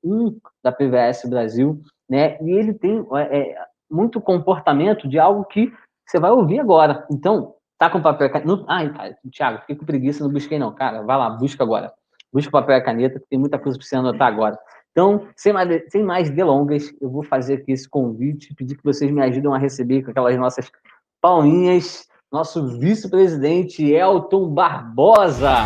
um da PVS Brasil, né? E ele tem muito comportamento de algo que você vai ouvir agora. Então, tá com papel e caneta? Ai, cara, Thiago, fiquei com preguiça, não busquei não. Cara, vai lá, busca agora. Busca papel e caneta, que tem muita coisa para você anotar agora. Então, sem mais delongas, eu vou fazer aqui esse convite, pedir que vocês me ajudem a receber com aquelas nossas palminhas, nosso vice-presidente Elton Barbosa.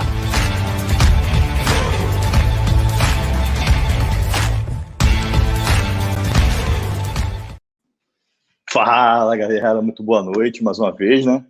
Fala, galera, muito boa noite mais uma vez, né?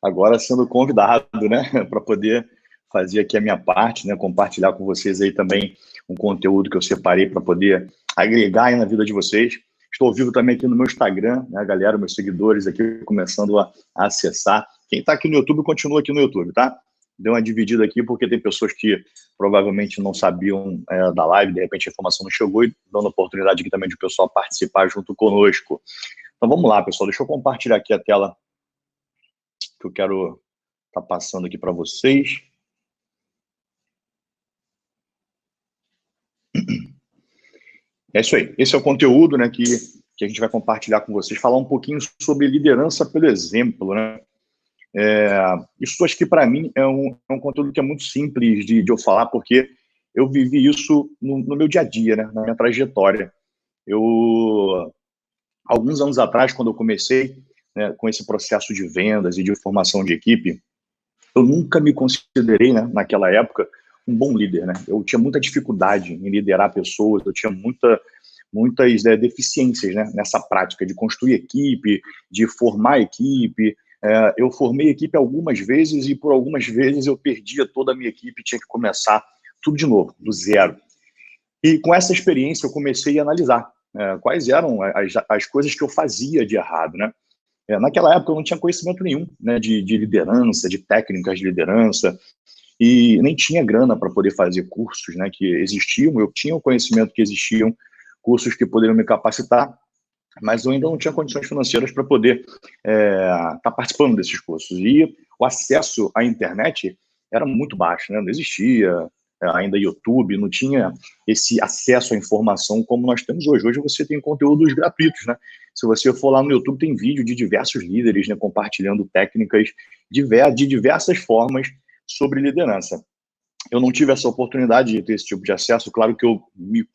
Agora sendo convidado, né, para poder fazer aqui a minha parte, né, compartilhar com vocês aí também um conteúdo que eu separei para poder agregar aí na vida de vocês. Estou ao vivo também aqui no meu Instagram, né, galera, meus seguidores aqui começando a acessar. Quem está aqui no YouTube, continua aqui no YouTube, tá? Deu uma dividida aqui porque tem pessoas que provavelmente não sabiam da live, de repente a informação não chegou e dando a oportunidade aqui também de o pessoal participar junto conosco. Então vamos lá, pessoal, deixa eu compartilhar aqui a tela que eu quero estar passando aqui para vocês. É isso aí, esse é o conteúdo, né, que a gente vai compartilhar com vocês, falar um pouquinho sobre liderança pelo exemplo, né? Isso acho que para mim é um conteúdo que é muito simples de eu falar, porque eu vivi isso no meu dia a dia, né, na minha trajetória. Alguns anos atrás, quando eu comecei, né, com esse processo de vendas e de formação de equipe, eu nunca me considerei, né, naquela época, um bom líder, né? Eu tinha muita dificuldade em liderar pessoas, eu tinha muitas deficiências, né, nessa prática de construir equipe, de formar equipe. Eu formei equipe algumas vezes e por algumas vezes eu perdia toda a minha equipe, tinha que começar tudo de novo, do zero. E com essa experiência eu comecei a analisar quais eram as coisas que eu fazia de errado, né? Naquela época eu não tinha conhecimento nenhum, né, de liderança, de técnicas de liderança, e nem tinha grana para poder fazer cursos, né, que existiam. Eu tinha o conhecimento que existiam cursos que poderiam me capacitar, mas eu ainda não tinha condições financeiras para poder estar participando desses cursos. E o acesso à internet era muito baixo, né? Não existia ainda YouTube, não tinha esse acesso à informação como nós temos hoje. Hoje você tem conteúdos gratuitos, né? Se você for lá no YouTube, tem vídeo de diversos líderes, né, compartilhando técnicas de diversas formas sobre liderança. Eu não tive essa oportunidade de ter esse tipo de acesso. Claro que eu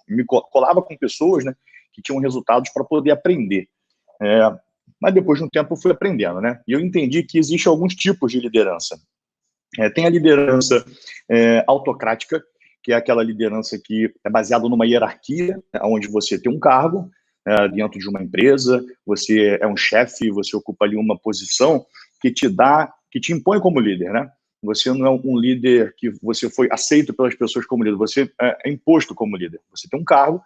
me colava com pessoas, né, que tinham resultados para poder aprender. Mas depois de um tempo eu fui aprendendo, né? E eu entendi que existem alguns tipos de liderança. Tem a liderança autocrática, que é aquela liderança que é baseada numa hierarquia, onde você tem um cargo dentro de uma empresa, você é um chefe, você ocupa ali uma posição que te impõe como líder, né? Você não é um líder que você foi aceito pelas pessoas como líder, você é imposto como líder. Você tem um cargo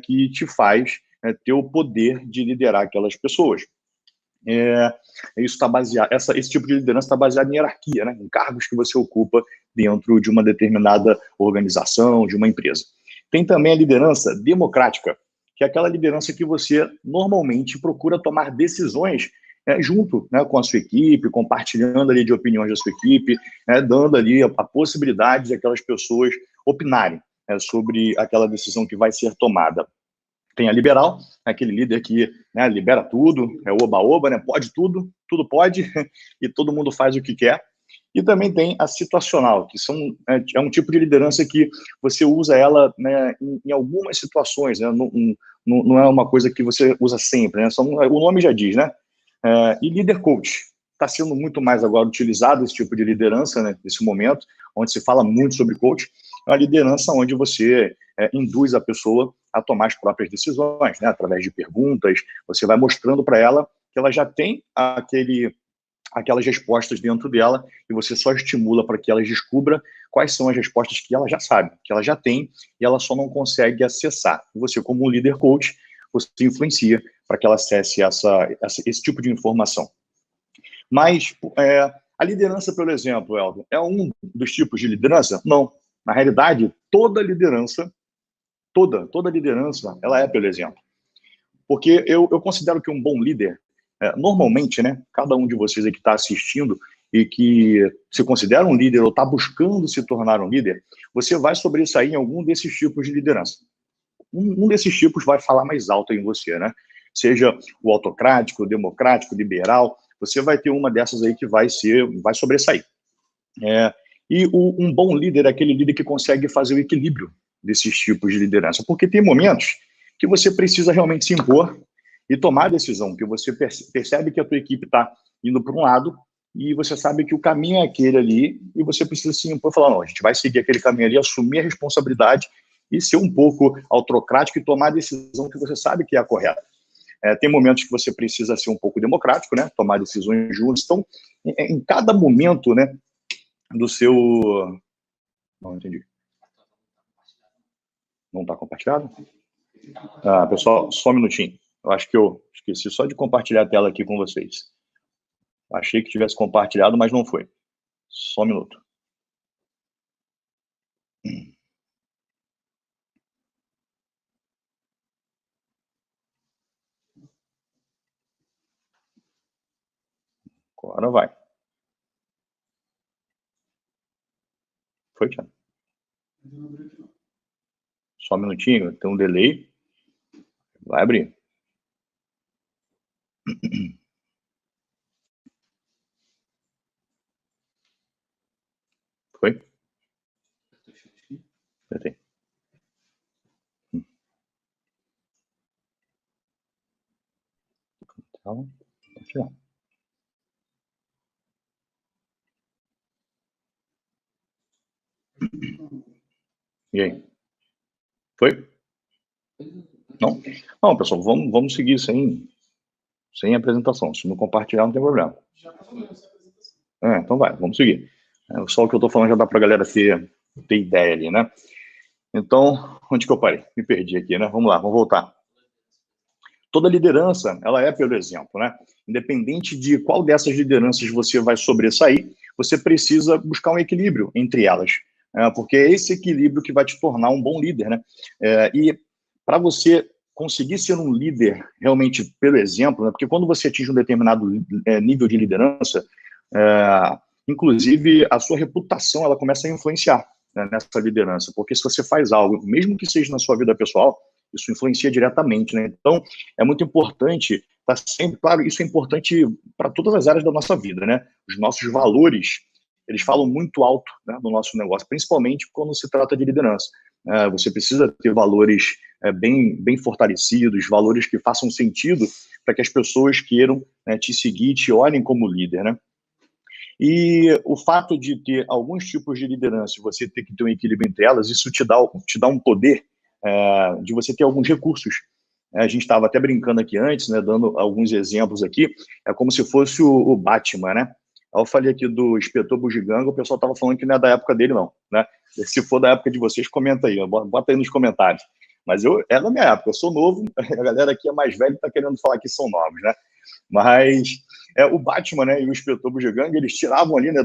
que te faz ter o poder de liderar aquelas pessoas. Isso está baseado, esse tipo de liderança está baseado em hierarquia, né? Em cargos que você ocupa dentro de uma determinada organização, de uma empresa. Tem também a liderança democrática, que é aquela liderança que você normalmente procura tomar decisões junto, né, com a sua equipe, compartilhando ali de opiniões da sua equipe, dando ali a possibilidade de aquelas pessoas opinarem sobre aquela decisão que vai ser tomada. Tem a liberal, aquele líder que libera tudo, é oba-oba, né? Pode tudo, tudo pode, e todo mundo faz o que quer. E também tem a situacional, que é um tipo de liderança que você usa ela, né, em algumas situações, né? Não é uma coisa que você usa sempre, né? O nome já diz, né? E líder coach. Está sendo muito mais agora utilizado esse tipo de liderança, né, nesse momento, onde se fala muito sobre coach. É uma liderança onde você induz a pessoa a tomar as próprias decisões, né, através de perguntas. Você vai mostrando para ela que ela já tem aquelas respostas dentro dela e você só estimula para que ela descubra quais são as respostas que ela já sabe, que ela já tem e ela só não consegue acessar. E você, como um líder coach, você influencia para que ela acesse esse tipo de informação. Mas a liderança, pelo exemplo, Elton, é um dos tipos de liderança? Não. Na realidade, toda liderança, ela é pelo exemplo. Porque eu considero que um bom líder, normalmente, né, cada um de vocês aí que está assistindo e que se considera um líder ou está buscando se tornar um líder, você vai sobressair em algum desses tipos de liderança. um desses tipos vai falar mais alto em você, né? Seja o autocrático, o democrático, o liberal, você vai ter uma dessas aí que vai sobressair. E um bom líder é aquele líder que consegue fazer o equilíbrio desses tipos de liderança, porque tem momentos que você precisa realmente se impor e tomar a decisão, que você percebe que a tua equipe está indo para um lado e você sabe que o caminho é aquele ali e você precisa se impor e falar, não, a gente vai seguir aquele caminho ali, assumir a responsabilidade e ser um pouco autocrático e tomar a decisão que você sabe que é a correta. Tem momentos que você precisa ser um pouco democrático, né? Tomar decisões justas. Então, em cada momento, né, do seu... Não entendi. Não está compartilhado? Pessoal, só um minutinho. Eu acho que eu esqueci só de compartilhar a tela aqui com vocês. Achei que tivesse compartilhado, mas não foi. Só um minuto. Agora vai. Foi, Tiago? Só um minutinho, tem um delay. Vai abrir. Foi? Apertei. E aí? Foi? Não? Não, pessoal, vamos seguir sem apresentação. Se não compartilhar, não tem problema. Então vai, vamos seguir. Só o que eu estou falando já dá para a galera ter ideia ali, né? Então, onde que eu parei? Me perdi aqui, né? Vamos lá, vamos voltar. Toda liderança, ela é pelo exemplo, né? Independente de qual dessas lideranças você vai sobressair, você precisa buscar um equilíbrio entre elas, porque é esse equilíbrio que vai te tornar um bom líder, né? E para você conseguir ser um líder realmente pelo exemplo, né? Porque quando você atinge um determinado nível de liderança, inclusive a sua reputação ela começa a influenciar, né, nessa liderança, porque se você faz algo, mesmo que seja na sua vida pessoal, isso influencia diretamente, né? Então, é muito importante, tá sempre claro, isso é importante para todas as áreas da nossa vida, né? Os nossos valores, eles falam muito alto, né, no nosso negócio, principalmente quando se trata de liderança. Você precisa ter valores bem fortalecidos, valores que façam sentido para que as pessoas queiram, né, te seguir, te olhem como líder, né? E o fato de ter alguns tipos de liderança, você ter que ter um equilíbrio entre elas, isso te dá um poder de você ter alguns recursos. A gente estava até brincando aqui antes, né, dando alguns exemplos aqui, é como se fosse o Batman, né? Eu falei aqui do Inspetor Bugiganga, o pessoal estava falando que não é da época dele, não, né? Se for da época de vocês, comenta aí, bota aí nos comentários. Mas é da minha época, eu sou novo, a galera aqui é mais velha e está querendo falar que são novos, né? Mas o Batman, né, e o Inspetor Bugiganga, eles tiravam ali, né,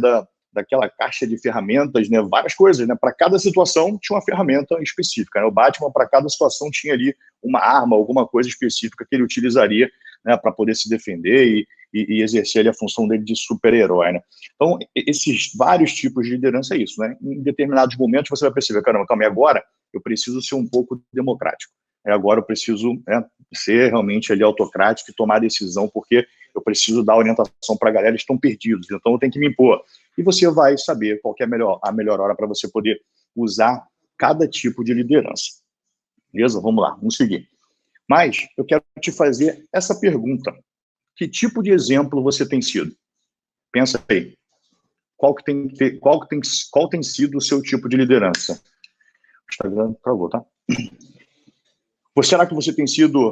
daquela caixa de ferramentas, né, várias coisas, né, para cada situação tinha uma ferramenta específica, né? O Batman, para cada situação, tinha ali uma arma, alguma coisa específica que ele utilizaria, né, para poder se defender e exercer ali a função dele de super-herói, né? Então, esses vários tipos de liderança é isso, né? Em determinados momentos você vai perceber, caramba, calma, agora eu preciso ser um pouco democrático. Agora eu preciso ser realmente ali autocrático e tomar decisão, porque eu preciso dar orientação para a galera, eles estão perdidos, então eu tenho que me impor. E você vai saber qual que é a melhor hora para você poder usar cada tipo de liderança. Beleza? Vamos lá, vamos seguir. Mas eu quero te fazer essa pergunta. Que tipo de exemplo você tem sido? Pensa aí. Qual tem sido o seu tipo de liderança? O Instagram travou, tá? Será que você tem sido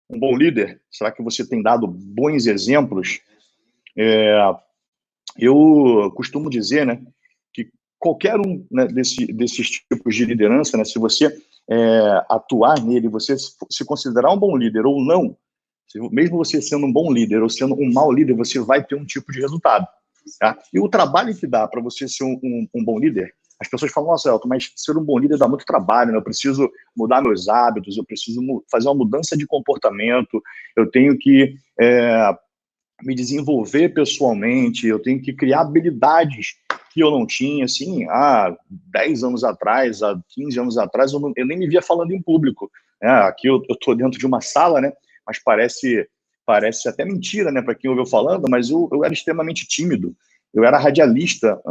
um bom líder? Será que você tem dado bons exemplos? Eu costumo dizer, né, que qualquer um, né, desses tipos de liderança, né, se você atuar nele, você se considerar um bom líder ou não, mesmo você sendo um bom líder ou sendo um mau líder, você vai ter um tipo de resultado. Tá? E o trabalho que dá para você ser um bom líder, as pessoas falam, nossa, Elton, mas ser um bom líder dá muito trabalho, né? Eu preciso mudar meus hábitos, eu preciso fazer uma mudança de comportamento, eu tenho que me desenvolver pessoalmente, eu tenho que criar habilidades que eu não tinha, assim, há 10 anos atrás, há 15 anos atrás, eu nem me via falando em público, Aqui eu estou dentro de uma sala, né? Mas parece até mentira, né? Para quem ouviu falando, mas eu era extremamente tímido. Eu era radialista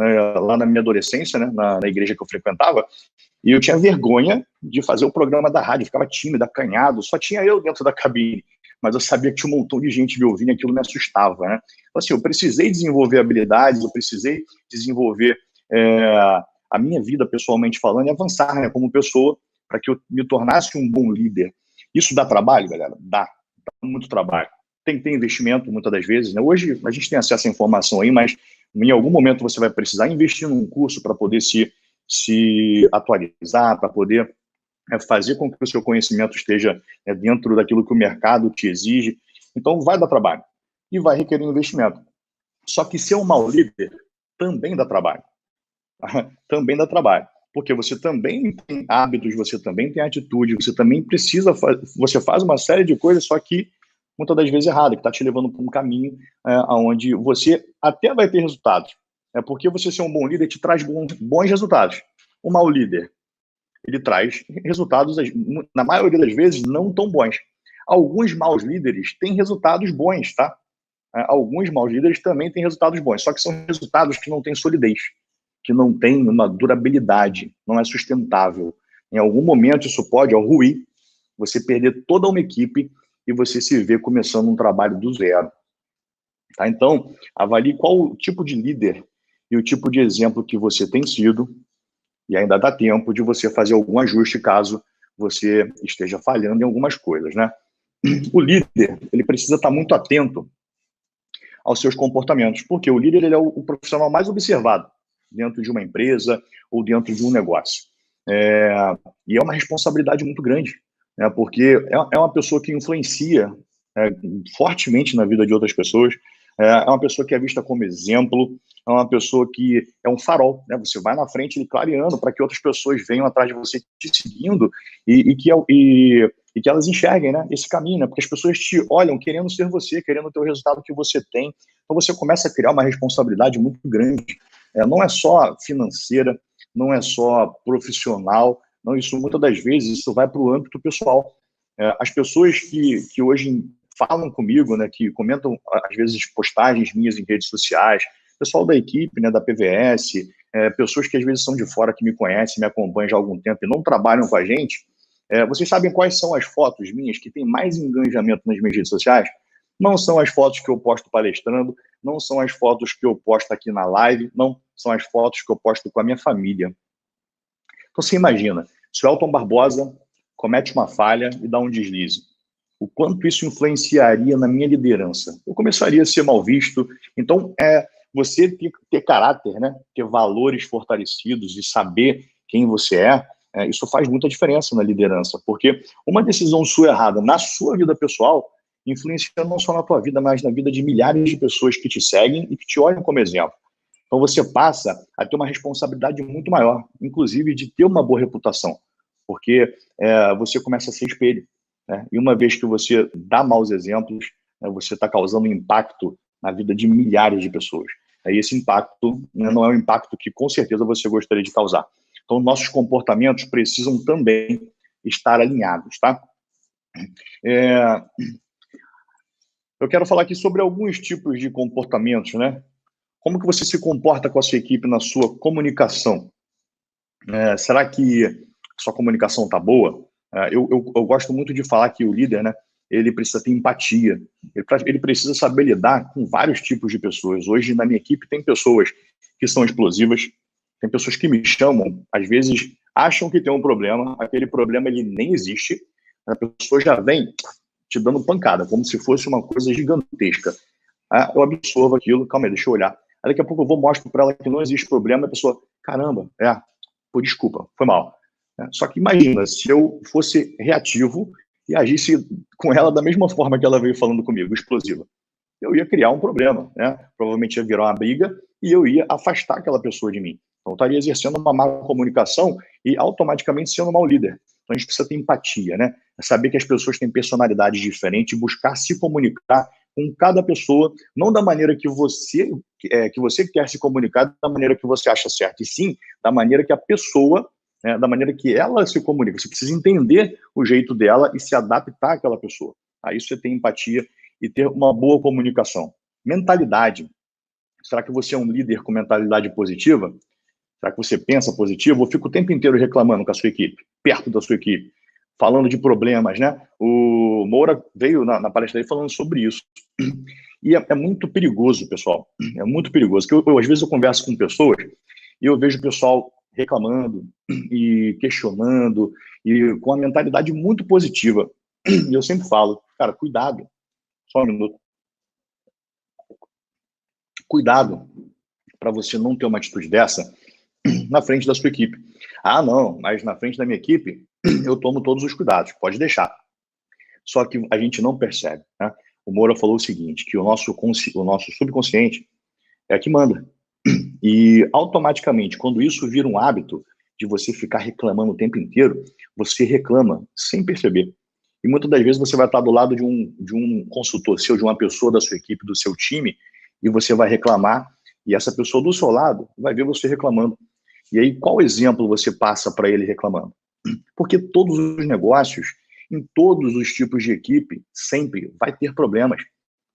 lá na minha adolescência, né? Na igreja que eu frequentava, e eu tinha vergonha de fazer o programa da rádio, eu ficava tímido, acanhado, só tinha eu dentro da cabine, mas eu sabia que tinha um montão de gente me ouvindo e aquilo me assustava, né? Então, assim, eu precisei desenvolver habilidades, eu precisei desenvolver a minha vida pessoalmente falando e avançar, né, como pessoa, para que eu me tornasse um bom líder. Isso dá trabalho, galera? Dá muito trabalho. Tem que ter investimento, muitas das vezes, né? Hoje a gente tem acesso à informação aí, mas em algum momento você vai precisar investir num curso para poder se atualizar, para poder fazer com que o seu conhecimento esteja dentro daquilo que o mercado te exige. Então, vai dar trabalho e vai requerer investimento. Só que ser um mau líder também dá trabalho. Também dá trabalho. Porque você também tem hábitos, você também tem atitude, você também precisa, você faz uma série de coisas, só que muitas das vezes errado, que está te levando para um caminho onde você até vai ter resultados. Porque você ser um bom líder te traz bons resultados. Um mau líder, ele traz resultados, na maioria das vezes, não tão bons. Alguns maus líderes têm resultados bons, tá? Alguns maus líderes também têm resultados bons, só que são resultados que não têm solidez, que não têm uma durabilidade, não é sustentável. Em algum momento isso pode, ao ruir, você perder toda uma equipe e você se vê começando um trabalho do zero. Tá? Então, avalie qual o tipo de líder e o tipo de exemplo que você tem sido, e ainda dá tempo de você fazer algum ajuste caso você esteja falhando em algumas coisas, né? O líder, ele precisa estar muito atento aos seus comportamentos, porque o líder ele é o profissional mais observado dentro de uma empresa ou dentro de um negócio. E é uma responsabilidade muito grande, né? Porque é uma pessoa que influencia fortemente na vida de outras pessoas, é uma pessoa que é vista como exemplo, é uma pessoa que é um farol, né? Você vai na frente ele clareando para que outras pessoas venham atrás de você te seguindo e que elas enxerguem, né, esse caminho, né? Porque as pessoas te olham querendo ser você, querendo ter o resultado que você tem. Então você começa a criar uma responsabilidade muito grande. Não é só financeira, não é só profissional, não, isso muitas das vezes isso vai para o âmbito pessoal. As pessoas que hoje falam comigo, né, que comentam às vezes postagens minhas em redes sociais, pessoal da equipe, né, da PVS, pessoas que às vezes são de fora, que me conhecem, me acompanham já há algum tempo e não trabalham com a gente, vocês sabem quais são as fotos minhas que têm mais engajamento nas minhas redes sociais? Não são as fotos que eu posto palestrando, não são as fotos que eu posto aqui na live, não, são as fotos que eu posto com a minha família. Então você imagina, se o Elton Barbosa comete uma falha e dá um deslize, o quanto isso influenciaria na minha liderança? Eu começaria a ser mal visto. Então, você tem que ter caráter, né? Ter valores fortalecidos e saber quem você isso faz muita diferença na liderança, porque uma decisão sua errada na sua vida pessoal influencia não só na tua vida, mas na vida de milhares de pessoas que te seguem e que te olham como exemplo. Então, você passa a ter uma responsabilidade muito maior, inclusive de ter uma boa reputação, porque você começa a ser espelho. Né? E uma vez que você dá maus exemplos, você está causando impacto na vida de milhares de pessoas. E esse impacto não é um impacto que, com certeza, você gostaria de causar. Então, nossos comportamentos precisam também estar alinhados, tá? Eu quero falar aqui sobre alguns tipos de comportamentos, né? Como que você se comporta com a sua equipe na sua comunicação? Será que sua comunicação está boa? Eu gosto muito de falar que o líder, né, ele precisa ter empatia, ele precisa saber lidar com vários tipos de pessoas. Hoje, na minha equipe, tem pessoas que são explosivas, tem pessoas que me chamam, às vezes acham que tem um problema, aquele problema ele nem existe, a pessoa já vem te dando pancada, como se fosse uma coisa gigantesca. Eu absorvo aquilo, calma aí, deixa eu olhar. Aí daqui a pouco eu mostro para ela que não existe problema, a pessoa, caramba, pô, desculpa, foi mal. Só que imagina, se eu fosse reativo e agisse com ela da mesma forma que ela veio falando comigo, explosiva, eu ia criar um problema, né? Provavelmente ia virar uma briga e eu ia afastar aquela pessoa de mim. Então, eu estaria exercendo uma má comunicação e automaticamente sendo um mau líder. Então, a gente precisa ter empatia, né? Saber que as pessoas têm personalidades diferentes e buscar se comunicar com cada pessoa, não da maneira que você quer se comunicar, da maneira que você acha certo, e sim da maneira que a pessoa né, da maneira que ela se comunica. Você precisa entender o jeito dela e se adaptar àquela pessoa. Aí você tem empatia e ter uma boa comunicação. Mentalidade. Será que você é um líder com mentalidade positiva? Será que você pensa positivo? Ou fica o tempo inteiro reclamando com a sua equipe, perto da sua equipe, falando de problemas, né? O Moura veio na palestra dele falando sobre isso. E é muito perigoso, pessoal. É muito perigoso. Porque às vezes eu converso com pessoas e eu vejo o pessoal reclamando e questionando e com a mentalidade muito positiva. E eu sempre falo, cara, cuidado. Só um minuto. Cuidado para você não ter uma atitude dessa na frente da sua equipe. Ah, não, mas na frente da minha equipe eu tomo todos os cuidados, pode deixar. Só que a gente não percebe, né? O Moura falou o seguinte, que o nosso subconsciente é que manda. E automaticamente, quando isso vira um hábito de você ficar reclamando o tempo inteiro, você reclama sem perceber. E muitas das vezes você vai estar do lado de um consultor seu, de uma pessoa da sua equipe, do seu time, e você vai reclamar, e essa pessoa do seu lado vai ver você reclamando. E aí, qual exemplo você passa para ele reclamando? Porque todos os negócios, em todos os tipos de equipe, sempre vai ter problemas.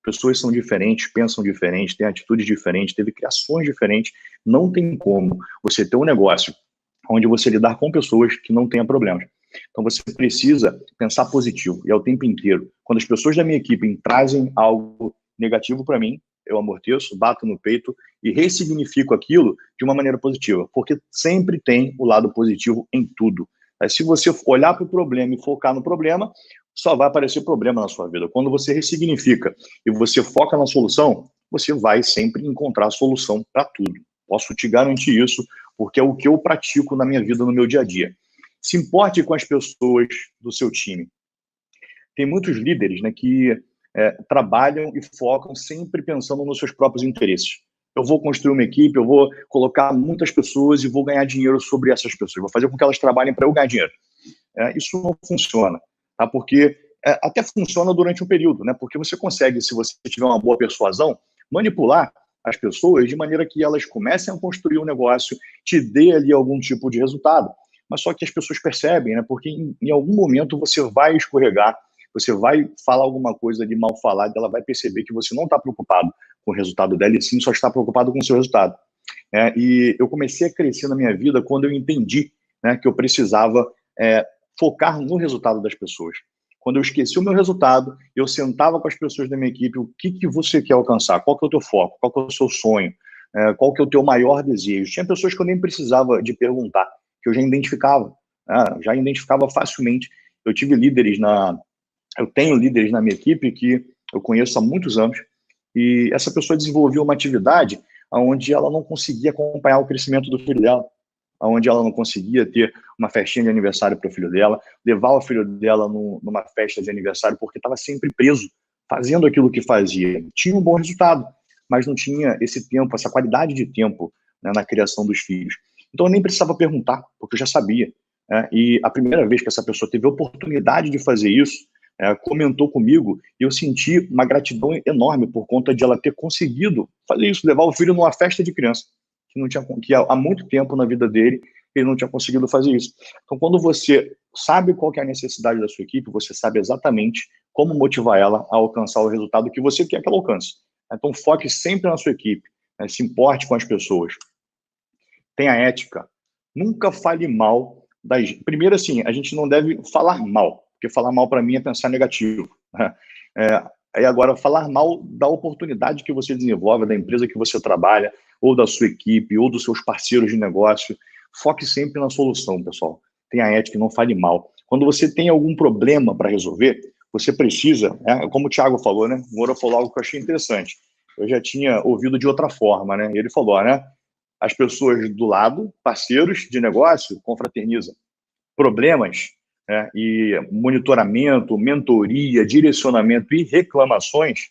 Pessoas são diferentes, pensam diferente, têm atitudes diferentes, teve criações diferentes. Não tem como você ter um negócio onde você lidar com pessoas que não tenham problemas. Então você precisa pensar positivo, e é o tempo inteiro. Quando as pessoas da minha equipe trazem algo negativo para mim, eu amorteço, bato no peito e ressignifico aquilo de uma maneira positiva, porque sempre tem o lado positivo em tudo. Se você olhar para o problema e focar no problema, só vai aparecer problema na sua vida. Quando você ressignifica e você foca na solução, você vai sempre encontrar a solução para tudo. Posso te garantir isso, porque é o que eu pratico na minha vida, no meu dia a dia. Se importe com as pessoas do seu time. Tem muitos líderes, né, que trabalham e focam sempre pensando nos seus próprios interesses. Eu vou construir uma equipe, eu vou colocar muitas pessoas e vou ganhar dinheiro sobre essas pessoas. Vou fazer com que elas trabalhem para eu ganhar dinheiro. Isso não funciona, tá? Porque até funciona durante um período, né? Porque você consegue, se você tiver uma boa persuasão, manipular as pessoas de maneira que elas comecem a construir um negócio, te dê ali algum tipo de resultado. Mas só que as pessoas percebem, né? Porque em algum momento você vai escorregar, você vai falar alguma coisa de mal falada, ela vai perceber que você não está preocupado com o resultado dela, e sim só está preocupado com o seu resultado. E eu comecei a crescer na minha vida quando eu entendi, né, que eu precisava focar no resultado das pessoas. Quando eu esqueci o meu resultado, eu sentava com as pessoas da minha equipe, o que você quer alcançar? Qual que é o teu foco? Qual que é o seu sonho? Qual que é o teu maior desejo? Tinha pessoas que eu nem precisava de perguntar, que eu já identificava, já identificava facilmente. Eu tenho líderes na minha equipe que eu conheço há muitos anos, e essa pessoa desenvolveu uma atividade onde ela não conseguia acompanhar o crescimento do filho dela, onde ela não conseguia ter uma festinha de aniversário para o filho dela, levar o filho dela numa festa de aniversário, porque estava sempre preso, fazendo aquilo que fazia. Tinha um bom resultado, mas não tinha esse tempo, essa qualidade de tempo, né, na criação dos filhos. Então eu nem precisava perguntar, porque eu já sabia. E a primeira vez que essa pessoa teve a oportunidade de fazer isso, comentou comigo, e eu senti uma gratidão enorme por conta de ela ter conseguido fazer isso, levar o filho numa festa de criança, que há muito tempo na vida dele ele não tinha conseguido fazer isso. Então, quando você sabe qual que é a necessidade da sua equipe, você sabe exatamente como motivar ela a alcançar o resultado que você quer que ela alcance. Então, foque sempre na sua equipe, né? Se importe com as pessoas. Tenha ética. Nunca fale mal das... Primeiro, assim, a gente não deve falar mal, porque falar mal para mim é pensar negativo. Aí agora, falar mal da oportunidade que você desenvolve, da empresa que você trabalha, ou da sua equipe, ou dos seus parceiros de negócio. Foque sempre na solução, pessoal. Tenha ética e não fale mal. Quando você tem algum problema para resolver, você precisa, como o Thiago falou, né? O Moura falou algo que eu achei interessante. Eu já tinha ouvido de outra forma, né? Ele falou, né? As pessoas do lado, parceiros de negócio, confraternizam. Problemas, e monitoramento, mentoria, direcionamento e reclamações,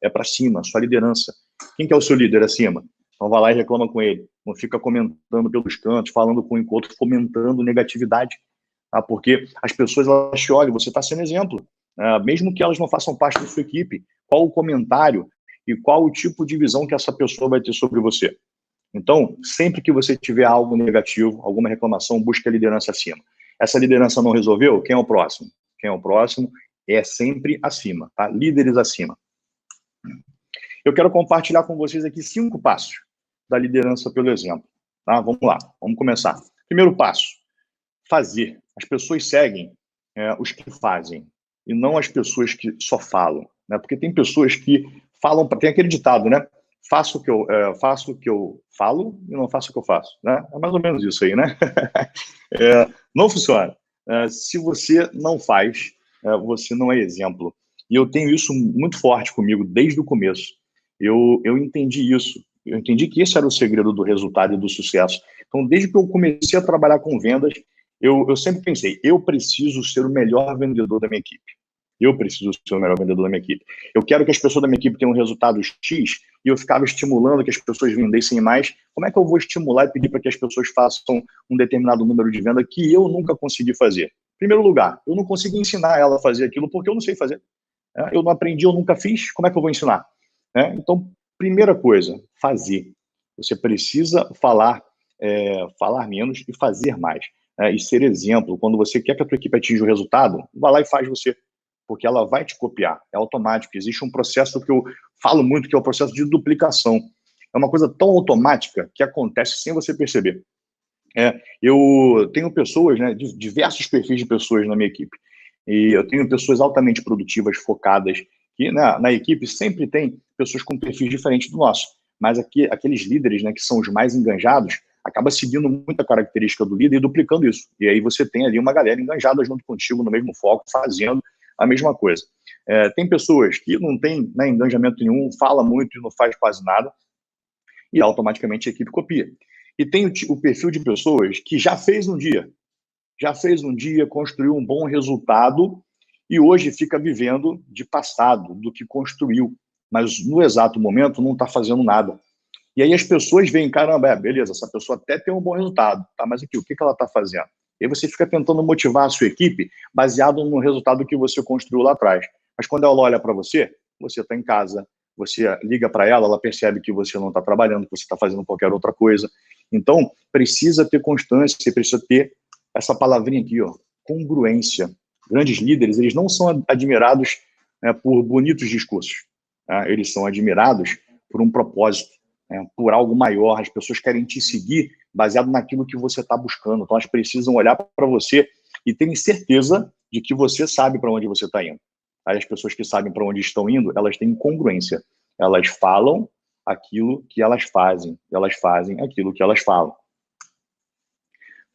é para cima, sua liderança. Quem que é o seu líder acima? Então vai lá e reclama com ele. Não fica comentando pelos cantos, falando com o encontro, fomentando negatividade. Tá? Porque as pessoas, elas te olham, você está sendo exemplo. Mesmo que elas não façam parte da sua equipe, qual o comentário e qual o tipo de visão que essa pessoa vai ter sobre você? Então, sempre que você tiver algo negativo, alguma reclamação, busque a liderança acima. Essa liderança não resolveu? Quem é o próximo? Quem é o próximo? É sempre acima, tá? Líderes acima. Eu quero compartilhar com vocês aqui 5 passos da liderança pelo exemplo, tá? Vamos lá, vamos começar. Primeiro passo, fazer. As pessoas seguem os que fazem e não as pessoas que só falam, né? Porque tem pessoas que falam, tem aquele ditado, né? Faço o que eu falo e não faço o que eu faço, né? É mais ou menos isso aí, né? Não funciona. Se você não faz, você não é exemplo. E eu tenho isso muito forte comigo desde o começo. Eu entendi isso. Eu entendi que esse era o segredo do resultado e do sucesso. Então, desde que eu comecei a trabalhar com vendas, eu sempre pensei, eu preciso ser o melhor vendedor da minha equipe. Eu preciso ser o melhor vendedor da minha equipe. Eu quero que as pessoas da minha equipe tenham um resultado X e eu ficava estimulando que as pessoas vendessem mais. Como é que eu vou estimular e pedir para que as pessoas façam um determinado número de venda que eu nunca consegui fazer? Em primeiro lugar, eu não consegui ensinar ela a fazer aquilo porque eu não sei fazer. Eu não aprendi, eu nunca fiz, como é que eu vou ensinar? Então, primeira coisa, fazer. Você precisa falar menos e fazer mais. E ser exemplo. Quando você quer que a tua equipe atinja o resultado, vai lá e faz você. Porque ela vai te copiar. É automático. Existe um processo que eu falo muito, que é o processo de duplicação. É uma coisa tão automática que acontece sem você perceber. Eu tenho pessoas, né, diversos perfis de pessoas na minha equipe. E eu tenho pessoas altamente produtivas, focadas, que na equipe sempre tem pessoas com perfis diferentes do nosso. Mas aqui, aqueles líderes, né, que são os mais enganjados, acaba seguindo muita característica do líder e duplicando isso. E aí você tem ali uma galera enganjada junto contigo no mesmo foco, fazendo a mesma coisa. Tem pessoas que não têm, né, engajamento nenhum, fala muito e não faz quase nada, e automaticamente a equipe copia. E tem o perfil de pessoas que já fez um dia, construiu um bom resultado e hoje fica vivendo de passado, do que construiu, mas no exato momento não está fazendo nada. E aí as pessoas veem, caramba, beleza, essa pessoa até tem um bom resultado, tá? Mas aqui, o que ela está fazendo? E aí você fica tentando motivar a sua equipe baseado no resultado que você construiu lá atrás. Mas quando ela olha para você está em casa, você liga para ela, ela percebe que você não está trabalhando, que você está fazendo qualquer outra coisa. Então, precisa ter constância, você precisa ter essa palavrinha aqui, ó, congruência. Grandes líderes, eles não são admirados por bonitos discursos. Eles são admirados por um propósito, por algo maior. As pessoas querem te seguir baseado naquilo que você está buscando. Então, elas precisam olhar para você e terem certeza de que você sabe para onde você está indo. Aí, as pessoas que sabem para onde estão indo, elas têm congruência. Elas falam aquilo que elas fazem aquilo que elas falam.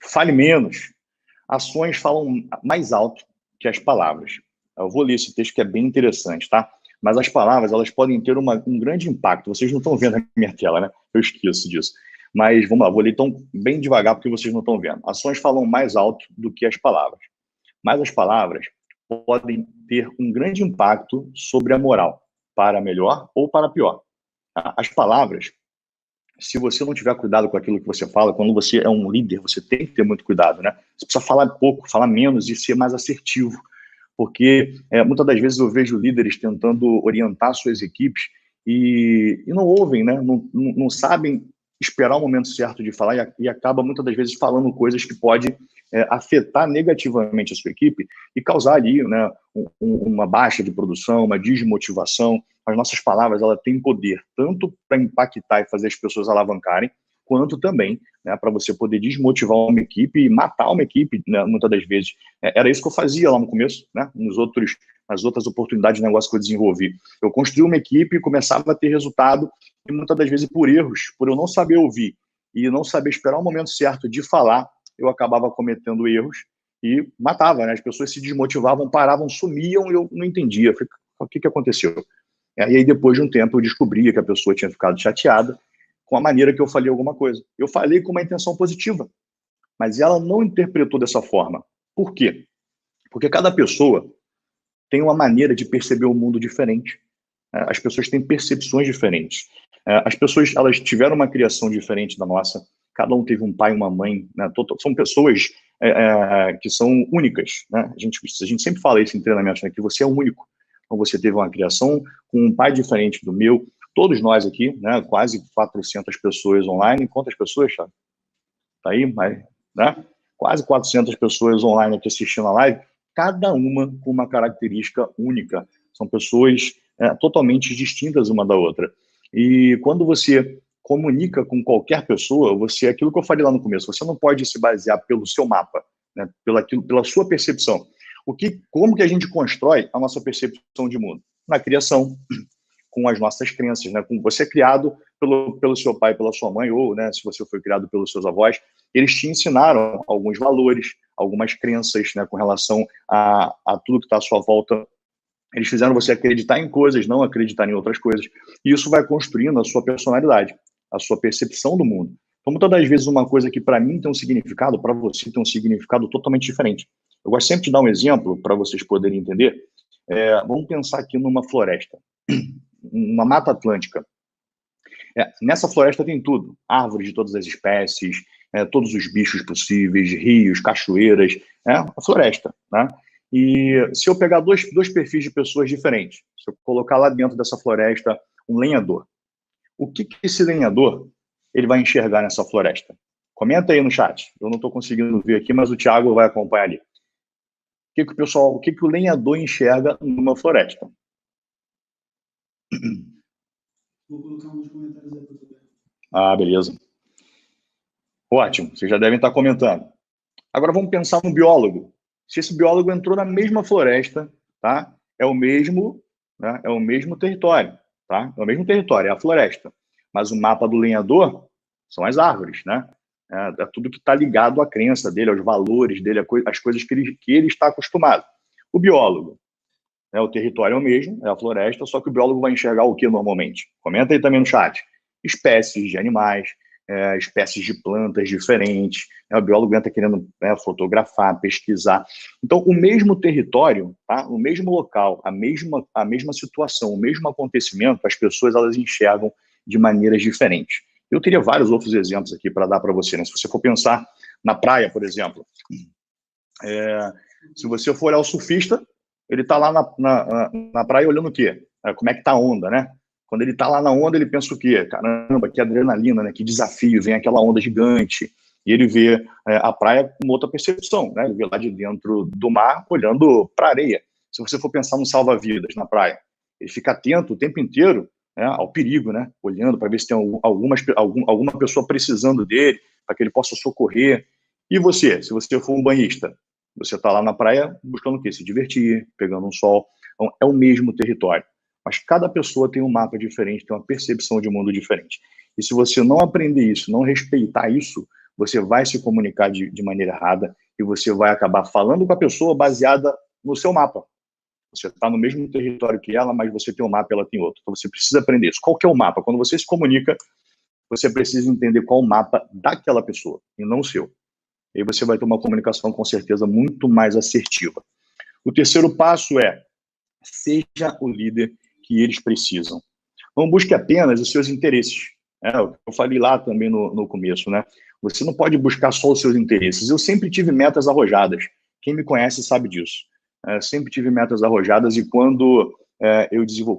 Fale menos. Ações falam mais alto que as palavras. Eu vou ler esse texto que é bem interessante, tá? Mas as palavras, elas podem ter um grande impacto. Vocês não estão vendo a minha tela, né? Eu esqueço disso. Mas vamos lá, vou ler então bem devagar porque vocês não estão vendo. Ações falam mais alto do que as palavras. Mas as palavras podem ter um grande impacto sobre a moral, para melhor ou para pior. As palavras, se você não tiver cuidado com aquilo que você fala, quando você é um líder, você tem que ter muito cuidado, né? Você precisa falar pouco, falar menos e ser mais assertivo. Porque muitas das vezes eu vejo líderes tentando orientar suas equipes e não ouvem, né? Não sabem esperar o momento certo de falar e acaba muitas das vezes falando coisas que podem afetar negativamente a sua equipe e causar ali, né, uma baixa de produção, uma desmotivação. As nossas palavras, ela têm poder tanto para impactar e fazer as pessoas alavancarem, quanto também, né, para você poder desmotivar uma equipe e matar uma equipe, né, muitas das vezes. Era isso que eu fazia lá no começo, né, nas outras oportunidades de negócio que eu desenvolvi. Eu construí uma equipe, começava a ter resultado, e muitas das vezes por erros, por eu não saber ouvir e não saber esperar o momento certo de falar, eu acabava cometendo erros e matava, né? As pessoas se desmotivavam, paravam, sumiam e eu não entendia. Falei, o que aconteceu? E aí, depois de um tempo, eu descobria que a pessoa tinha ficado chateada com a maneira que eu falei alguma coisa. Eu falei com uma intenção positiva, mas ela não interpretou dessa forma. Por quê? Porque cada pessoa tem uma maneira de perceber o mundo diferente. As pessoas têm percepções diferentes. As pessoas, elas tiveram uma criação diferente da nossa. Cada um teve um pai e uma mãe, né? São pessoas que são únicas, né? A gente sempre fala isso em treinamento, né? Que você é único. Então, você teve uma criação com um pai diferente do meu, todos nós aqui, né, quase 400 pessoas online. Quantas pessoas, Thiago? Tá aí, mas, né? Quase 400 pessoas online aqui assistindo a live, cada uma com uma característica única. São pessoas totalmente distintas uma da outra. E quando você comunica com qualquer pessoa, você, aquilo que eu falei lá no começo, você não pode se basear pelo seu mapa, né, pela sua percepção. Como que a gente constrói a nossa percepção de mundo? Na criação, com as nossas crenças, né? Com você é criado pelo seu pai, pela sua mãe, ou, né, se você foi criado pelos seus avós, eles te ensinaram alguns valores, algumas crenças, né, com relação a tudo que está à sua volta. Eles fizeram você acreditar em coisas, não acreditar em outras coisas. E isso vai construindo a sua personalidade, a sua percepção do mundo. Então, muitas das vezes, uma coisa que para mim tem um significado, para você tem um significado totalmente diferente. Eu gosto sempre de dar um exemplo para vocês poderem entender. Vamos pensar aqui numa floresta, uma mata atlântica. Nessa floresta tem tudo, árvores de todas as espécies, todos os bichos possíveis, rios, cachoeiras, a floresta, né? E se eu pegar dois perfis de pessoas diferentes, se eu colocar lá dentro dessa floresta um lenhador, o que esse lenhador ele vai enxergar nessa floresta? Comenta aí no chat, eu não estou conseguindo ver aqui, mas o Thiago vai acompanhar ali. O que o lenhador enxerga numa floresta? Vou colocar uns comentários aí para você. Ah, beleza. Ótimo, vocês já devem estar comentando. Agora vamos pensar no biólogo. Se esse biólogo entrou na mesma floresta, tá? É o mesmo território, tá? É o mesmo território, é a floresta. Mas o mapa do lenhador são as árvores, né? É tudo que está ligado à crença dele, aos valores dele, às coisas que ele está acostumado. O biólogo, o território é o mesmo, é a floresta, só que o biólogo vai enxergar o que normalmente? Comenta aí também no chat. Espécies de animais, espécies de plantas diferentes. O biólogo entra querendo fotografar, pesquisar. Então, o mesmo território, tá? O mesmo local, a mesma situação, o mesmo acontecimento, as pessoas elas enxergam de maneiras diferentes. Eu teria vários outros exemplos aqui para dar para você, né? Se você for pensar na praia, por exemplo, se você for olhar o surfista, ele está lá na praia olhando o quê? Como é que está a onda, né? Quando ele está lá na onda, ele pensa o quê? Caramba, que adrenalina, né? Que desafio, vem aquela onda gigante. E ele vê a praia com outra percepção, né? Ele vê lá de dentro do mar, olhando para a areia. Se você for pensar no salva-vidas na praia, ele fica atento o tempo inteiro, né, ao perigo, né? Olhando para ver se tem alguma pessoa precisando dele, para que ele possa socorrer. E você, se você for um banhista, você está lá na praia buscando o quê? Se divertir, pegando um sol. Então, é o mesmo território. Mas cada pessoa tem um mapa diferente, tem uma percepção de mundo diferente. E se você não aprender isso, não respeitar isso, você vai se comunicar de maneira errada e você vai acabar falando com a pessoa baseada no seu mapa. Você está no mesmo território que ela, mas você tem um mapa e ela tem outro. Então você precisa aprender isso. Qual que é o mapa? Quando você se comunica, você precisa entender qual o mapa daquela pessoa e não o seu. E aí você vai ter uma comunicação, com certeza, muito mais assertiva. O terceiro passo é: seja o líder que eles precisam. Não busque apenas os seus interesses. Eu falei lá também no começo, né? Você não pode buscar só os seus interesses. Eu sempre tive metas arrojadas. Quem me conhece sabe disso. Sempre tive metas arrojadas e quando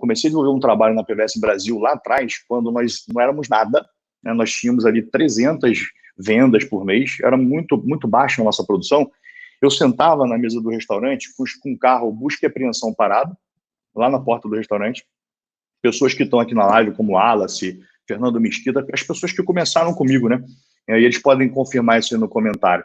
comecei a desenvolver um trabalho na PVS Brasil lá atrás, quando nós não éramos nada, né? Nós tínhamos ali 300 vendas por mês, era muito, muito baixa a nossa produção. Eu sentava na mesa do restaurante com o carro busca e apreensão parado, lá na porta do restaurante. Pessoas que estão aqui na live, como Wallace, Fernando Mesquita, as pessoas que começaram comigo, né? E eles podem confirmar isso aí no comentário.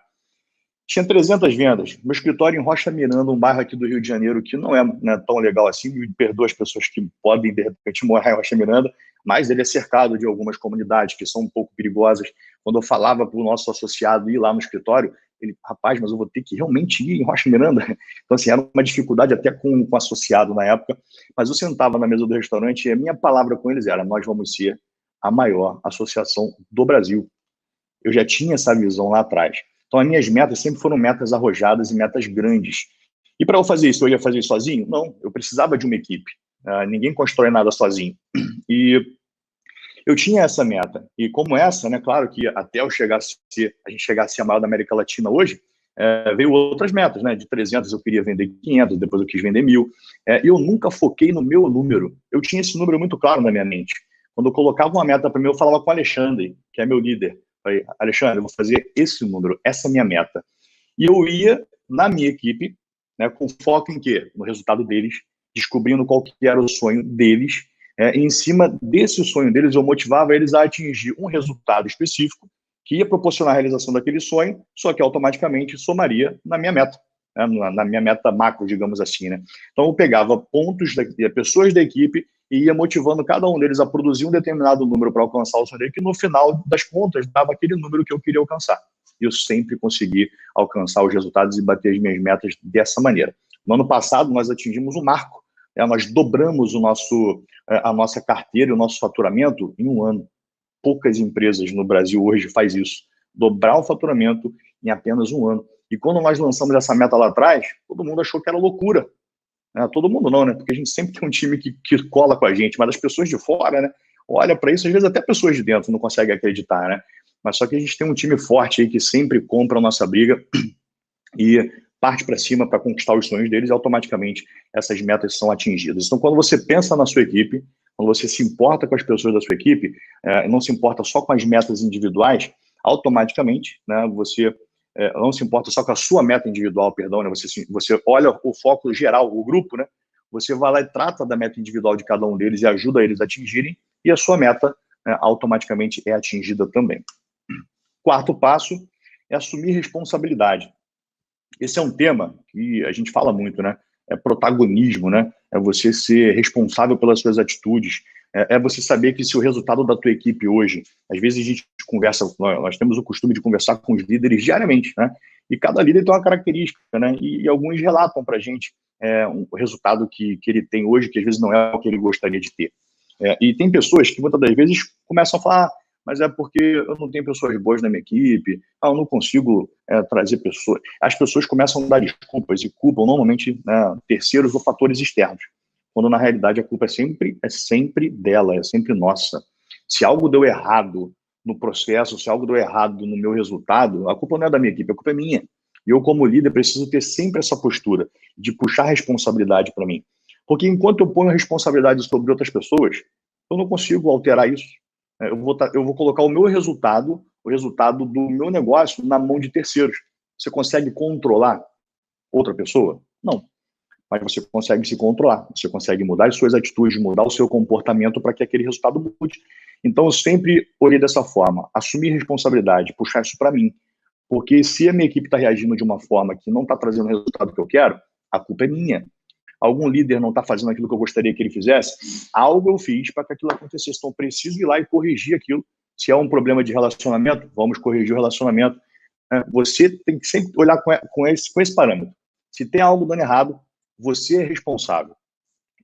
Tinha 300 vendas. Meu escritório em Rocha Miranda, um bairro aqui do Rio de Janeiro, que não é, né, tão legal assim, me perdoa as pessoas que podem, de repente, morar em Rocha Miranda, mas ele é cercado de algumas comunidades que são um pouco perigosas. Quando eu falava para o nosso associado ir lá no escritório, ele, rapaz, mas eu vou ter que realmente ir em Rocha Miranda. Então, assim, era uma dificuldade até com o associado na época, mas eu sentava na mesa do restaurante e a minha palavra com eles era: nós vamos ser a maior associação do Brasil. Eu já tinha essa visão lá atrás. Então, as minhas metas sempre foram metas arrojadas e metas grandes. E para eu fazer isso, eu ia fazer sozinho? Não, eu precisava de uma equipe. Ninguém constrói nada sozinho. E eu tinha essa meta. E como essa, né, claro que até a gente chegar a ser a maior da América Latina hoje, veio outras metas, né? De 300 eu queria vender 500, depois eu quis vender 1.000. E eu nunca foquei no meu número. Eu tinha esse número muito claro na minha mente. Quando eu colocava uma meta para mim, eu falava com o Alexandre, que é meu líder. Falei, Alexandre, eu vou fazer esse número, essa é a minha meta. E eu ia na minha equipe, né, com foco em quê? No resultado deles, descobrindo qual que era o sonho deles. E em cima desse sonho deles, eu motivava eles a atingir um resultado específico que ia proporcionar a realização daquele sonho, só que automaticamente somaria na minha meta, né, na minha meta macro, digamos assim, né? Então eu pegava pontos, pessoas da equipe e ia motivando cada um deles a produzir um determinado número para alcançar o sonho dele, que no final das contas dava aquele número que eu queria alcançar. E eu sempre consegui alcançar os resultados e bater as minhas metas dessa maneira. No ano passado, nós atingimos um marco. Nós dobramos a nossa carteira e o nosso faturamento em um ano. Poucas empresas no Brasil hoje faz isso. Dobrar o faturamento em apenas um ano. E quando nós lançamos essa meta lá atrás, todo mundo achou que era loucura. Todo mundo não, né? Porque a gente sempre tem um time que cola com a gente, mas as pessoas de fora, né? Olha para isso, às vezes até pessoas de dentro não conseguem acreditar, né? Mas só que a gente tem um time forte aí que sempre compra a nossa briga e parte para cima para conquistar os sonhos deles e automaticamente essas metas são atingidas. Então, quando você pensa na sua equipe, quando você se importa com as pessoas da sua equipe, não se importa só com as metas individuais, automaticamente, né, você não se importa só com a sua meta individual, perdão, né, você olha o foco geral, o grupo, né, você vai lá e trata da meta individual de cada um deles e ajuda eles a atingirem, e a sua meta automaticamente é atingida também. Quarto passo é assumir responsabilidade. Esse é um tema que a gente fala muito, né? É protagonismo, né? É você ser responsável pelas suas atitudes. É você saber que se o resultado da tua equipe hoje, às vezes a gente conversa, nós temos o costume de conversar com os líderes diariamente, né? E cada líder tem uma característica, né? E alguns relatam para a gente um resultado que ele tem hoje, que às vezes não é o que ele gostaria de ter. E tem pessoas que muitas das vezes começam a falar, mas é porque eu não tenho pessoas boas na minha equipe, eu não consigo trazer pessoas. As pessoas começam a dar desculpas e culpam normalmente, né, terceiros ou fatores externos, quando na realidade a culpa é sempre dela, é sempre nossa. Se algo deu errado no processo, se algo deu errado no meu resultado, a culpa não é da minha equipe, a culpa é minha. E eu, como líder, preciso ter sempre essa postura de puxar a responsabilidade para mim. Porque enquanto eu ponho a responsabilidade sobre outras pessoas, eu não consigo alterar isso. Eu vou colocar o resultado do meu negócio na mão de terceiros. Você consegue controlar outra pessoa? Não. Mas você consegue se controlar. Você consegue mudar as suas atitudes, mudar o seu comportamento para que aquele resultado mude. Então, eu sempre olhei dessa forma. Assumir responsabilidade, puxar isso para mim. Porque se a minha equipe está reagindo de uma forma que não está trazendo o resultado que eu quero, a culpa é minha. Algum líder não está fazendo aquilo que eu gostaria que ele fizesse, algo eu fiz para que aquilo acontecesse. Então, eu preciso ir lá e corrigir aquilo. Se é um problema de relacionamento, vamos corrigir o relacionamento. Você tem que sempre olhar com esse parâmetro. Se tem algo dando errado, você é responsável.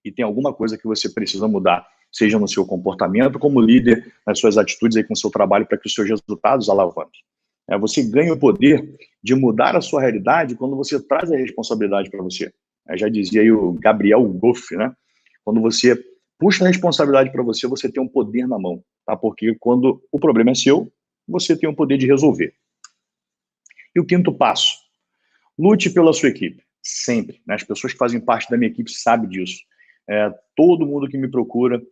E tem alguma coisa que você precisa mudar, seja no seu comportamento como líder, nas suas atitudes aí com o seu trabalho, para que os seus resultados alavanquem. Você ganha o poder de mudar a sua realidade quando você traz a responsabilidade para você. Já dizia aí o Gabriel Goff, né? Quando você puxa a responsabilidade para você, você tem um poder na mão, tá? Porque quando o problema é seu, você tem o poder de resolver. E o quinto passo, lute pela sua equipe, sempre, né? As pessoas que fazem parte da minha equipe sabem disso. Todo mundo que me procura,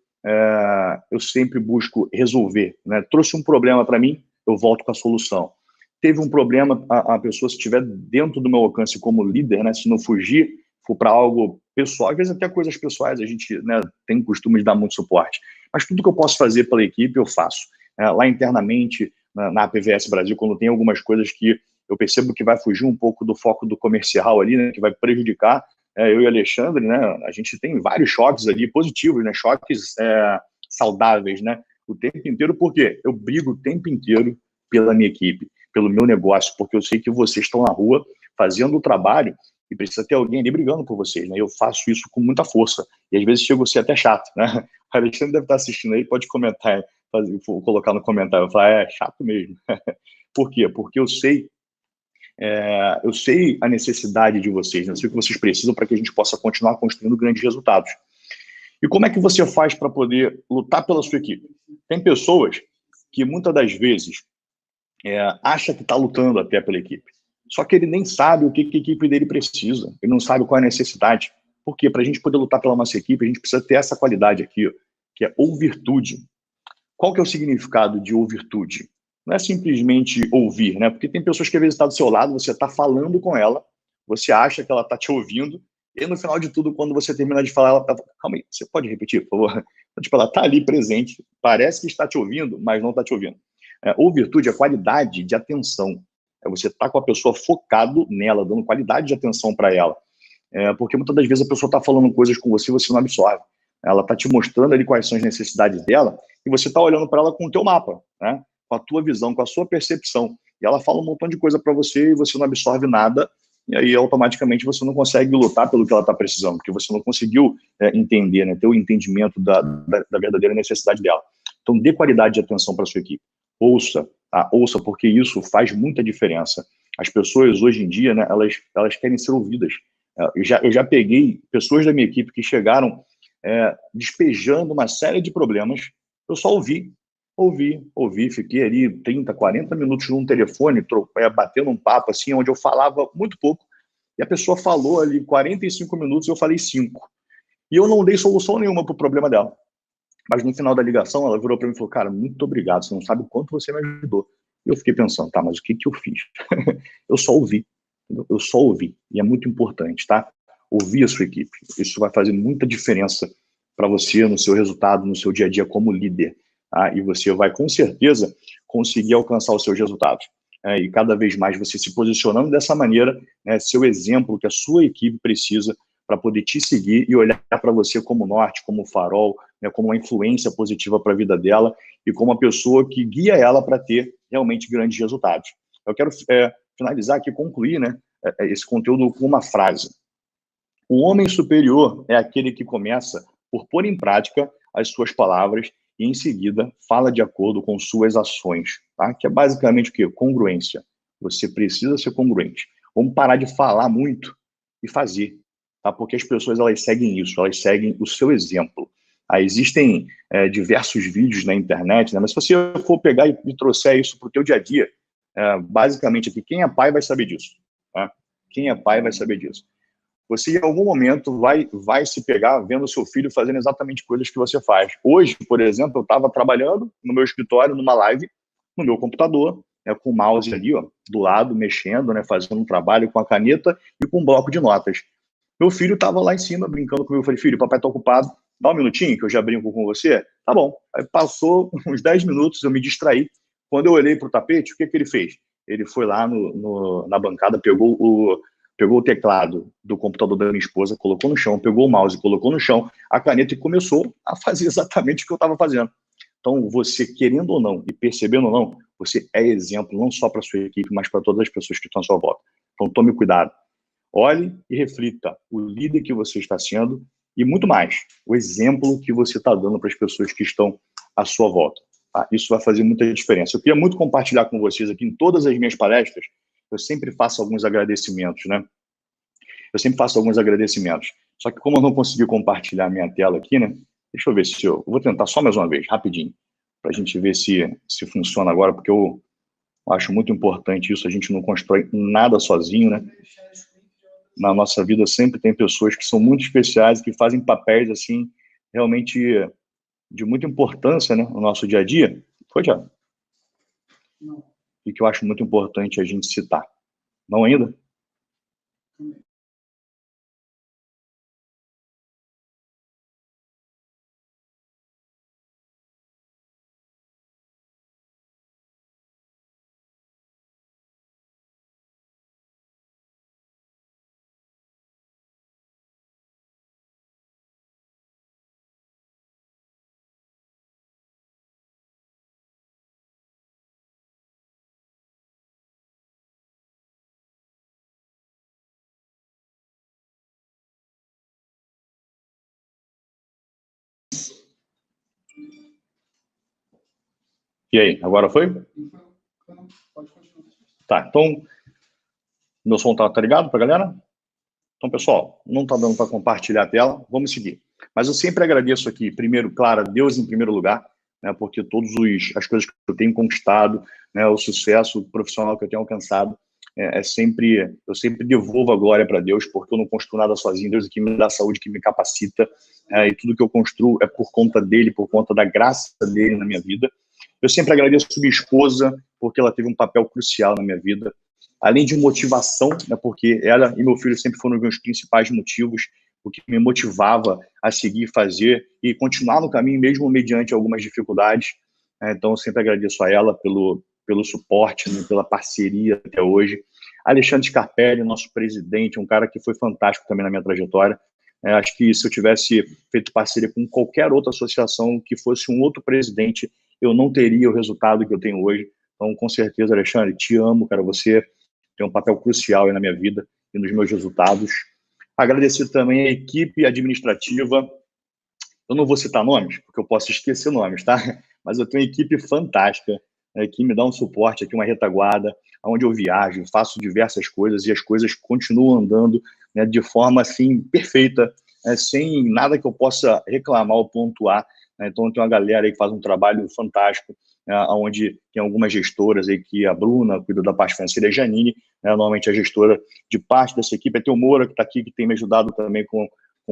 eu sempre busco resolver, né? Trouxe um problema para mim, eu volto com a solução. Teve um problema, a pessoa, se estiver dentro do meu alcance como líder, né? Se não fugir, for para algo pessoal, às vezes até coisas pessoais, a gente, né, tem costume de dar muito suporte. Mas tudo que eu posso fazer pela equipe, eu faço. Lá internamente, na APVS Brasil, quando tem algumas coisas que eu percebo que vai fugir um pouco do foco do comercial ali, né, que vai prejudicar, eu e o Alexandre, né, a gente tem vários choques ali positivos, né, choques saudáveis, né, o tempo inteiro, porque eu brigo o tempo inteiro pela minha equipe, pelo meu negócio, porque eu sei que vocês estão na rua fazendo o trabalho e precisa ter alguém ali brigando por vocês, né? Eu faço isso com muita força. E às vezes chego a ser até chato, né? O Alexandre deve estar assistindo aí, pode comentar, colocar no comentário, falar, é chato mesmo. Por quê? Porque eu sei a necessidade de vocês, né? Eu sei o que vocês precisam para que a gente possa continuar construindo grandes resultados. E como é que você faz para poder lutar pela sua equipe? Tem pessoas que muitas das vezes acha que está lutando até pela equipe. Só que ele nem sabe o que a equipe dele precisa. Ele não sabe qual é a necessidade. Porque para a gente poder lutar pela nossa equipe, a gente precisa ter essa qualidade aqui, ó, que é ou virtude qual que é o significado de ouvirtude? Não é simplesmente ouvir, né? Porque tem pessoas que às vezes estão do seu lado, você está falando com ela, você acha que ela está te ouvindo, e no final de tudo, quando você termina de falar, ela está... Calma aí, você pode repetir, por favor? Tipo, ela está ali presente, parece que está te ouvindo, mas não está te ouvindo. Ouvirtude é qualidade de atenção. É você estar com a pessoa focado nela, dando qualidade de atenção para ela. Porque muitas das vezes a pessoa está falando coisas com você e você não absorve. Ela está te mostrando ali quais são as necessidades dela e você está olhando para ela com o teu mapa, né? Com a tua visão, com a sua percepção. E ela fala um montão de coisa para você e você não absorve nada e aí automaticamente você não consegue lutar pelo que ela está precisando, porque você não conseguiu entender, né? Ter o entendimento da verdadeira necessidade dela. Então, dê qualidade de atenção para a sua equipe. Ouça, tá? Ouça, porque isso faz muita diferença. As pessoas, hoje em dia, né, elas querem ser ouvidas. Eu já peguei pessoas da minha equipe que chegaram despejando uma série de problemas. Eu só ouvi, fiquei ali 30, 40 minutos num telefone, batendo um papo, assim, onde eu falava muito pouco, e a pessoa falou ali 45 minutos e eu falei 5. E eu não dei solução nenhuma para o problema dela. Mas no final da ligação, ela virou para mim e falou, cara, muito obrigado, você não sabe o quanto você me ajudou. E eu fiquei pensando, tá, mas o que eu fiz? Eu só ouvi, entendeu? Eu só ouvi, e é muito importante, tá? Ouvir a sua equipe, isso vai fazer muita diferença para você, no seu resultado, no seu dia a dia como líder, tá? E você vai, com certeza, conseguir alcançar os seus resultados. E cada vez mais você se posicionando dessa maneira, né, seu exemplo que a sua equipe precisa para poder te seguir e olhar para você como norte, como farol, né, como uma influência positiva para a vida dela e como uma pessoa que guia ela para ter realmente grandes resultados. Eu quero finalizar aqui, concluir, né, esse conteúdo com uma frase. O homem superior é aquele que começa por pôr em prática as suas palavras e, em seguida, fala de acordo com suas ações, tá? Que é basicamente o quê? Congruência. Você precisa ser congruente. Vamos parar de falar muito e fazer, tá? Porque as pessoas, elas seguem isso, elas seguem o seu exemplo. Existem diversos vídeos na internet, né? Mas se você for pegar e trouxer isso para o teu dia a dia, basicamente aqui, quem é pai vai saber disso, tá? Quem é pai vai saber disso. Você, em algum momento, vai se pegar vendo o seu filho fazendo exatamente coisas que você faz. Hoje, por exemplo, eu estava trabalhando no meu escritório, numa live, no meu computador, com o mouse ali, ó, do lado, mexendo, né, fazendo um trabalho com a caneta e com um bloco de notas. Meu filho estava lá em cima, brincando comigo. Eu falei, filho, papai está ocupado, dá um minutinho que eu já brinco com você. Tá bom. Aí passou uns 10 minutos, eu me distraí. Quando eu olhei para o tapete, o que ele fez? Ele foi lá na bancada, pegou o teclado do computador da minha esposa, colocou no chão, pegou o mouse, colocou no chão, a caneta e começou a fazer exatamente o que eu estava fazendo. Então, você, querendo ou não, e percebendo ou não, você é exemplo não só para a sua equipe, mas para todas as pessoas que estão à sua volta. Então, tome cuidado. Olhe e reflita o líder que você está sendo e, muito mais, o exemplo que você está dando para as pessoas que estão à sua volta. Tá? Isso vai fazer muita diferença. Eu queria muito compartilhar com vocês aqui em todas as minhas palestras. Eu sempre faço alguns agradecimentos, né? Eu sempre faço alguns agradecimentos. Só que como eu não consegui compartilhar a minha tela aqui, né? Deixa eu ver se eu vou tentar só mais uma vez, rapidinho, para a gente ver se funciona agora, porque eu acho muito importante isso. A gente não constrói nada sozinho, né? Na nossa vida sempre tem pessoas que são muito especiais, que fazem papéis, assim, realmente de muita importância, né, no nosso dia a dia. Foi, Thiago? Não. E que eu acho muito importante a gente citar. Não ainda? E aí, agora foi? Pode continuar. Tá, então, meu som tá ligado pra galera? Então, pessoal, não tá dando para compartilhar a tela, vamos seguir. Mas eu sempre agradeço aqui, primeiro, claro, a Deus em primeiro lugar, né, porque todas as coisas que eu tenho conquistado, né, o sucesso profissional que eu tenho alcançado, eu sempre devolvo a glória para Deus, porque eu não construo nada sozinho. Deus é que me dá saúde, que me capacita, e tudo que eu construo é por conta dele, por conta da graça dele na minha vida. Eu sempre agradeço a minha esposa, porque ela teve um papel crucial na minha vida, além de motivação, né, porque ela e meu filho sempre foram os meus principais motivos, o que me motivava a seguir, fazer e continuar no caminho, mesmo mediante algumas dificuldades. Então, eu sempre agradeço a ela pelo suporte, né, pela parceria até hoje. Alexandre Scarpelli, nosso presidente, um cara que foi fantástico também na minha trajetória. Acho que se eu tivesse feito parceria com qualquer outra associação que fosse um outro presidente, eu não teria o resultado que eu tenho hoje. Então, com certeza, Alexandre, te amo, cara. Você tem um papel crucial aí na minha vida e nos meus resultados. Agradecer também a equipe administrativa. Eu não vou citar nomes, porque eu posso esquecer nomes, tá? Mas eu tenho uma equipe fantástica, que me dá um suporte aqui, uma retaguarda, onde eu viajo, faço diversas coisas e as coisas continuam andando, né, de forma assim perfeita, sem nada que eu possa reclamar ou pontuar. Né? Então, tem uma galera aí que faz um trabalho fantástico, onde tem algumas gestoras aí, que a Bruna cuida da parte financeira, a Janine, né, normalmente a gestora de parte dessa equipe, tem o Moura, que está aqui, que tem me ajudado também com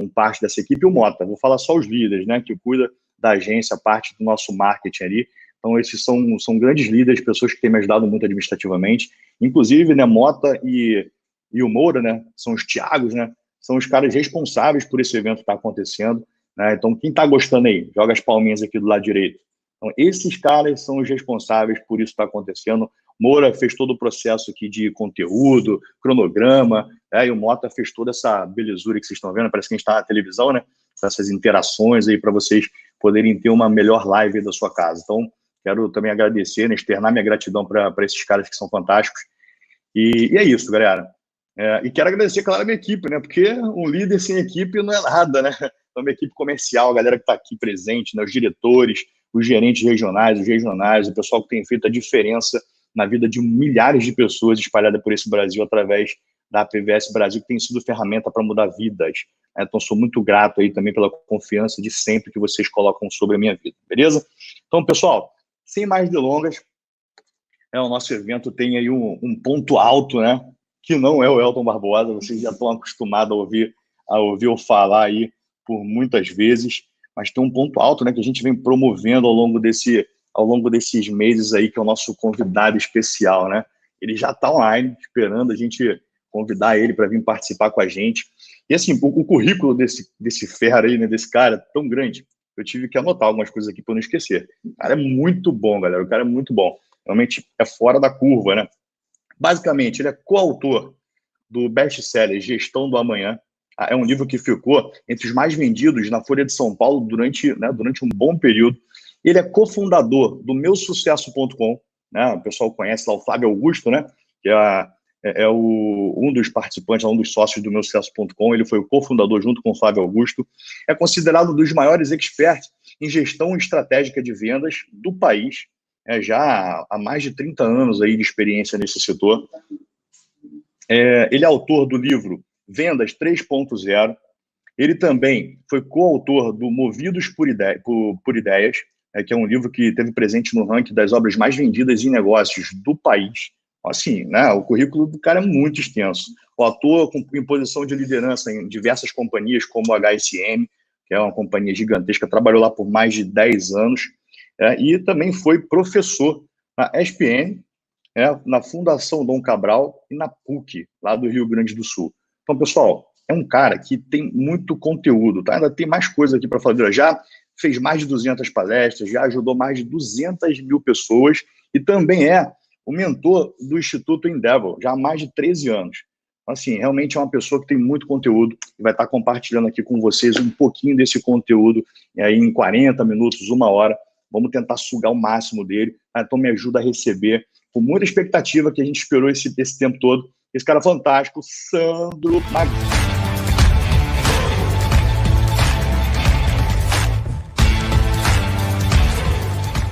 parte dessa equipe, e o Mota, vou falar só os líderes, né, que cuida da agência, parte do nosso marketing ali. Então, esses são grandes líderes, pessoas que têm me ajudado muito administrativamente. Inclusive, né, Mota e o Moura, né, são os Thiagos, né, são os caras responsáveis por esse evento estar acontecendo. Né? Então, quem está gostando aí, joga as palminhas aqui do lado direito. Então, esses caras são os responsáveis por isso estar acontecendo. Moura fez todo o processo aqui de conteúdo, cronograma, e o Mota fez toda essa belezura que vocês estão vendo, parece que a gente está na televisão, né? Essas interações aí para vocês poderem ter uma melhor live da sua casa. Então, quero também agradecer, né, externar minha gratidão para esses caras que são fantásticos. E é isso, galera. E quero agradecer, claro, a minha equipe, né? Porque um líder sem equipe não é nada, né? Então, minha equipe comercial, a galera que está aqui presente, né? Os diretores, os gerentes regionais, os regionais, o pessoal que tem feito a diferença na vida de milhares de pessoas espalhadas por esse Brasil através da PVS Brasil, que tem sido ferramenta para mudar vidas. Então, sou muito grato aí também pela confiança de sempre que vocês colocam sobre a minha vida, beleza? Então, pessoal, sem mais delongas, o nosso evento tem aí um ponto alto, né? Que não é o Elton Barbosa, vocês já estão acostumados a ouvir eu falar aí por muitas vezes, mas tem um ponto alto, né, que a gente vem promovendo ao longo desses meses aí, que é o nosso convidado especial, né? Ele já está online, esperando a gente convidar ele para vir participar com a gente. E assim, o currículo desse fera aí, né, desse cara, tão grande, eu tive que anotar algumas coisas aqui para não esquecer. O cara é muito bom, galera, o cara é muito bom. Realmente é fora da curva, né? Basicamente, ele é coautor do best-seller Gestão do Amanhã. É um livro que ficou entre os mais vendidos na Folha de São Paulo durante um bom período. Ele é cofundador do meusucesso.com, né? O pessoal conhece lá o Flávio Augusto, né? Que um dos participantes, um dos sócios do meusucesso.com. Ele foi o cofundador junto com o Flávio Augusto. É considerado um dos maiores experts em gestão estratégica de vendas do país. Já há mais de 30 anos aí de experiência nesse setor. Ele é autor do livro Vendas 3.0. Ele também foi coautor do Movidos por Ideias, que é um livro que teve presente no ranking das obras mais vendidas em negócios do país. Assim, né, o currículo do cara é muito extenso. O ator em posição de liderança em diversas companhias, como a HSM, que é uma companhia gigantesca, trabalhou lá por mais de 10 anos, e também foi professor na ESPM, na Fundação Dom Cabral e na PUC, lá do Rio Grande do Sul. Então, pessoal, é um cara que tem muito conteúdo, tá? Ainda tem mais coisa aqui para fazer. Já fez mais de 200 palestras, já ajudou mais de 200 mil pessoas e também é o mentor do Instituto Endeavor, já há mais de 13 anos. Assim, realmente é uma pessoa que tem muito conteúdo e vai estar compartilhando aqui com vocês um pouquinho desse conteúdo aí em 40 minutos, 1 hora. Vamos tentar sugar o máximo dele. Então, me ajuda a receber com muita expectativa, que a gente esperou esse tempo todo. Esse cara fantástico, Sandro Magno.